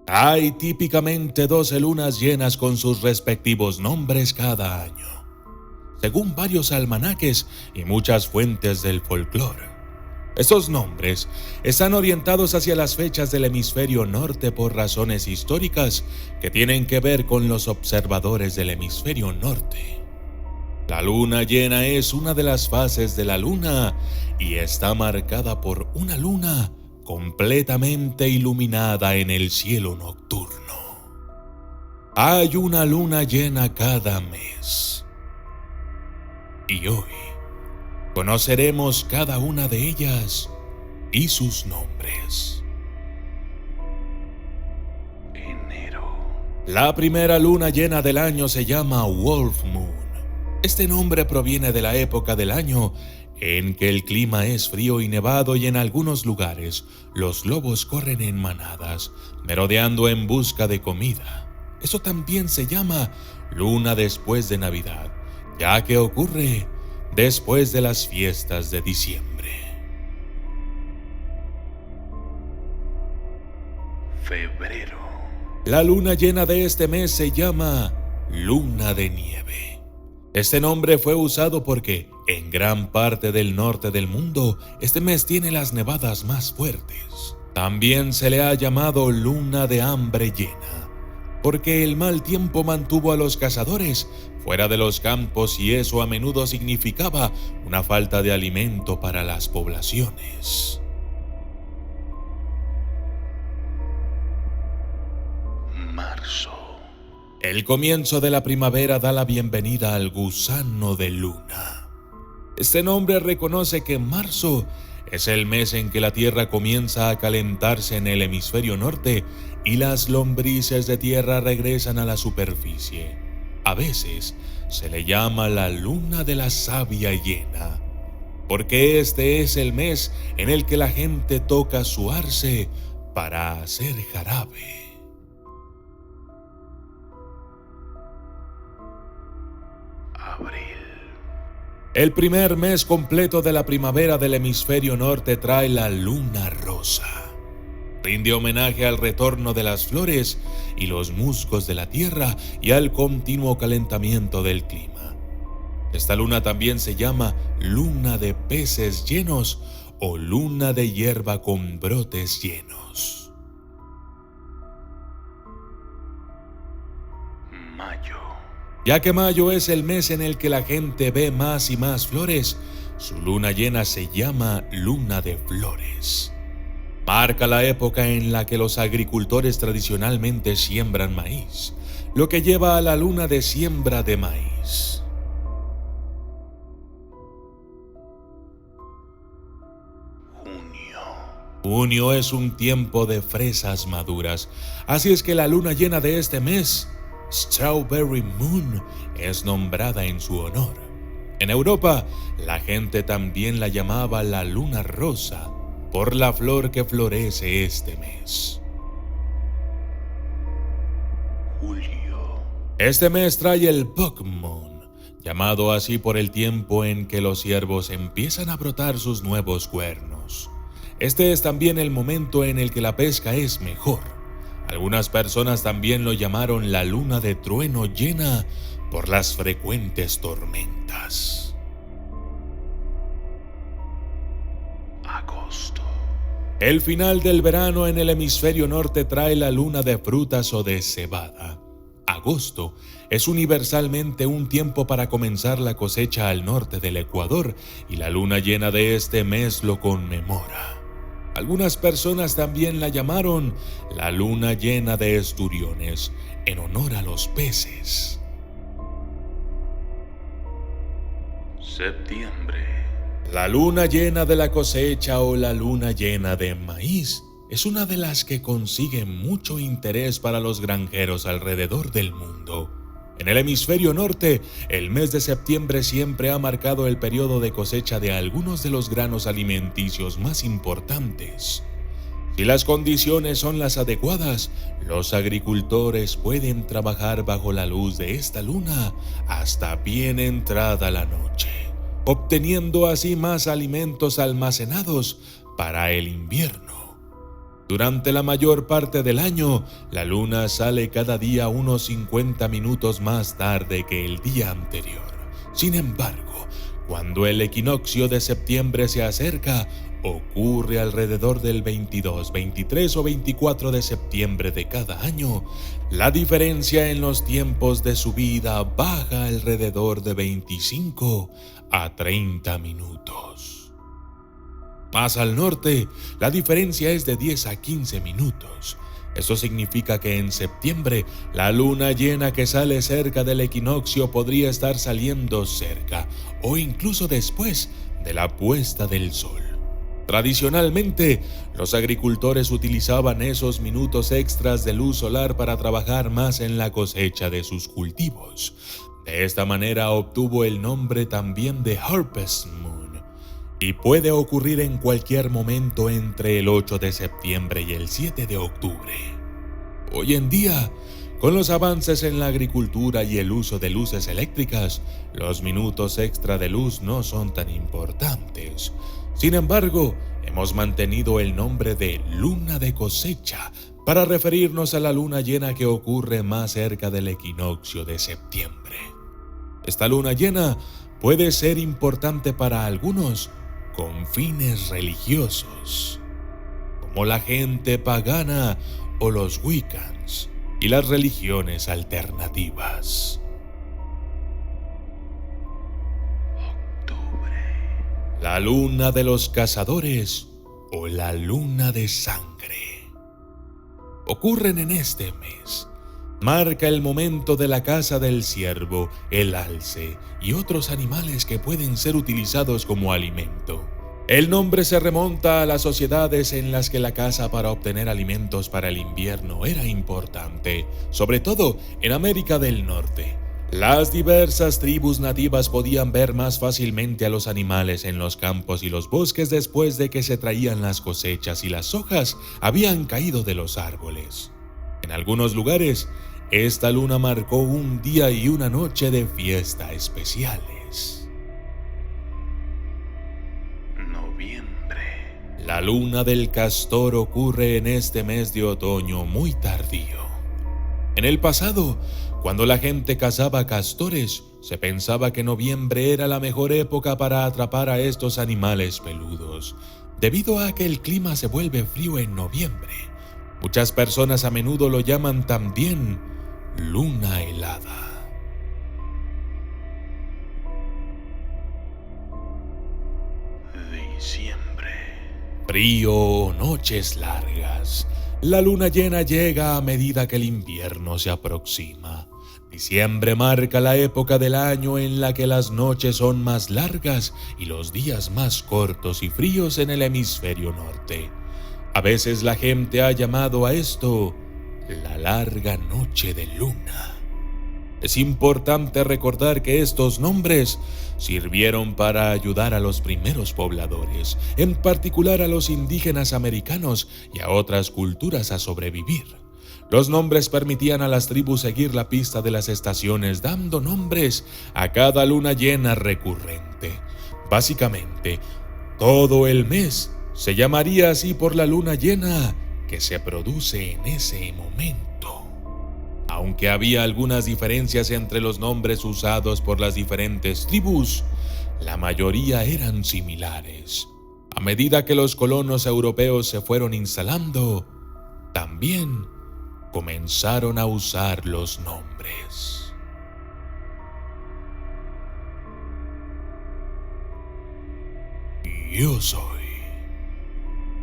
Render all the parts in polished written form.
Hay típicamente 12 lunas llenas con sus respectivos nombres cada año, según varios almanaques y muchas fuentes del folclore. Estos nombres están orientados hacia las fechas del hemisferio norte por razones históricas que tienen que ver con los observadores del hemisferio norte. La luna llena es una de las fases de la luna y está marcada por una luna completamente iluminada en el cielo nocturno. Hay una luna llena cada mes. Y hoy conoceremos cada una de ellas y sus nombres. Enero. La primera luna llena del año se llama Wolf Moon. Este nombre proviene de la época del año en que el clima es frío y nevado y en algunos lugares los lobos corren en manadas, merodeando en busca de comida. Eso también se llama luna después de Navidad, ya que ocurre después de las fiestas de diciembre. Febrero. La luna llena de este mes se llama luna de nieve. Este nombre fue usado porque, en gran parte del norte del mundo, este mes tiene las nevadas más fuertes. También se le ha llamado luna de hambre llena, porque el mal tiempo mantuvo a los cazadores fuera de los campos y eso a menudo significaba una falta de alimento para las poblaciones. Marzo. El comienzo de la primavera da la bienvenida al gusano de luna. Este nombre reconoce que marzo es el mes en que la Tierra comienza a calentarse en el hemisferio norte y las lombrices de tierra regresan a la superficie. A veces se le llama la luna de la savia llena, porque este es el mes en el que la gente toca su arce para hacer jarabe. Abril. El primer mes completo de la primavera del hemisferio norte trae la luna rosa. Rinde homenaje al retorno de las flores y los musgos de la tierra y al continuo calentamiento del clima. Esta luna también se llama luna de peces llenos o luna de hierba con brotes llenos. Mayo. Ya que mayo es el mes en el que la gente ve más y más flores, su luna llena se llama luna de flores. Marca la época en la que los agricultores tradicionalmente siembran maíz, lo que lleva a la luna de siembra de maíz. Junio es un tiempo de fresas maduras, así es que la luna llena de este mes, Strawberry Moon, es nombrada en su honor. En Europa, la gente también la llamaba la luna rosa por la flor que florece este mes. Julio. Este mes trae el Bug Moon, llamado así por el tiempo en que los ciervos empiezan a brotar sus nuevos cuernos. Este es también el momento en el que la pesca es mejor. Algunas personas también lo llamaron la luna de trueno llena por las frecuentes tormentas. Agosto. El final del verano en el hemisferio norte trae la luna de frutas o de cebada. Agosto es universalmente un tiempo para comenzar la cosecha al norte del Ecuador y la luna llena de este mes lo conmemora. Algunas personas también la llamaron la luna llena de esturiones, en honor a los peces. Septiembre. La luna llena de la cosecha o la luna llena de maíz es una de las que consigue mucho interés para los granjeros alrededor del mundo. En el hemisferio norte, el mes de septiembre siempre ha marcado el periodo de cosecha de algunos de los granos alimenticios más importantes. Si las condiciones son las adecuadas, los agricultores pueden trabajar bajo la luz de esta luna hasta bien entrada la noche, obteniendo así más alimentos almacenados para el invierno. Durante la mayor parte del año, la luna sale cada día unos 50 minutos más tarde que el día anterior. Sin embargo, cuando el equinoccio de septiembre se acerca, ocurre alrededor del 22, 23 o 24 de septiembre de cada año, la diferencia en los tiempos de subida baja alrededor de 25 a 30 minutos. Más al norte, la diferencia es de 10 a 15 minutos. Eso significa que en septiembre, la luna llena que sale cerca del equinoccio podría estar saliendo cerca o incluso después de la puesta del sol. Tradicionalmente, los agricultores utilizaban esos minutos extras de luz solar para trabajar más en la cosecha de sus cultivos. De esta manera obtuvo el nombre también de Harvest Moon. Y puede ocurrir en cualquier momento entre el 8 de septiembre y el 7 de octubre. Hoy en día, con los avances en la agricultura y el uso de luces eléctricas, los minutos extra de luz no son tan importantes. Sin embargo, hemos mantenido el nombre de luna de cosecha para referirnos a la luna llena que ocurre más cerca del equinoccio de septiembre. Esta luna llena puede ser importante para algunos con fines religiosos, como la gente pagana o los Wiccans y las religiones alternativas. Octubre. La luna de los cazadores o la luna de sangre ocurren en este mes. Marca el momento de la caza del ciervo, el alce y otros animales que pueden ser utilizados como alimento. El nombre se remonta a las sociedades en las que la caza para obtener alimentos para el invierno era importante, sobre todo en América del Norte. Las diversas tribus nativas podían ver más fácilmente a los animales en los campos y los bosques después de que se traían las cosechas y las hojas habían caído de los árboles. En algunos lugares, esta luna marcó un día y una noche de fiesta especiales. Noviembre. La luna del castor ocurre en este mes de otoño muy tardío. En el pasado, cuando la gente cazaba castores, se pensaba que noviembre era la mejor época para atrapar a estos animales peludos, debido a que el clima se vuelve frío en noviembre. Muchas personas a menudo lo llaman también luna helada. Diciembre. Frío o noches largas. La luna llena llega a medida que el invierno se aproxima. Diciembre marca la época del año en la que las noches son más largas y los días más cortos y fríos en el hemisferio norte. A veces la gente ha llamado a esto la larga noche de luna. Es importante recordar que estos nombres sirvieron para ayudar a los primeros pobladores, en particular a los indígenas americanos y a otras culturas a sobrevivir. Los nombres permitían a las tribus seguir la pista de las estaciones, dando nombres a cada luna llena recurrente. Básicamente, todo el mes se llamaría así por la luna llena que se produce en ese momento. Aunque había algunas diferencias entre los nombres usados por las diferentes tribus, la mayoría eran similares. A medida que los colonos europeos se fueron instalando, también comenzaron a usar los nombres. Yo soy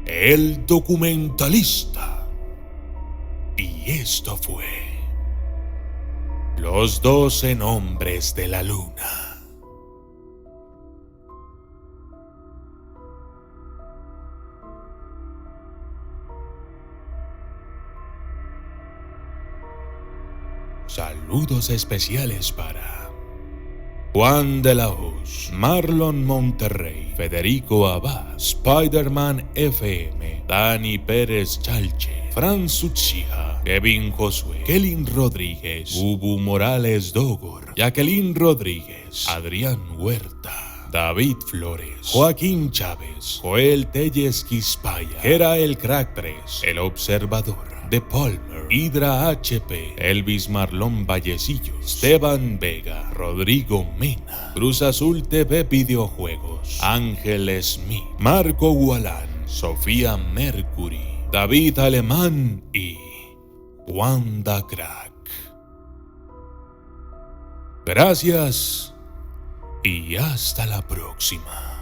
el documentalista. Y esto fue Los 12 nombres de la luna. Saludos especiales para Juan de la Hoz, Marlon Monterrey, Federico Abad, Spider-Man FM, Dani Pérez Chalche, Franz Uchiha, Kevin Josué, Kelin Rodríguez, Ubu Morales Dogor, Jacqueline Rodríguez, Adrián Huerta, David Flores, Joaquín Chávez, Joel Telles Quispaya, Gera el Crack 3, El Observador, The Palmer, Hydra HP, Elvis Marlón Vallecillo, Esteban Vega, Rodrigo Mena, Cruz Azul TV Videojuegos, Ángel Smith, Marco Gualán, Sofía Mercury, David Alemán y Wanda Crack. Gracias y hasta la próxima.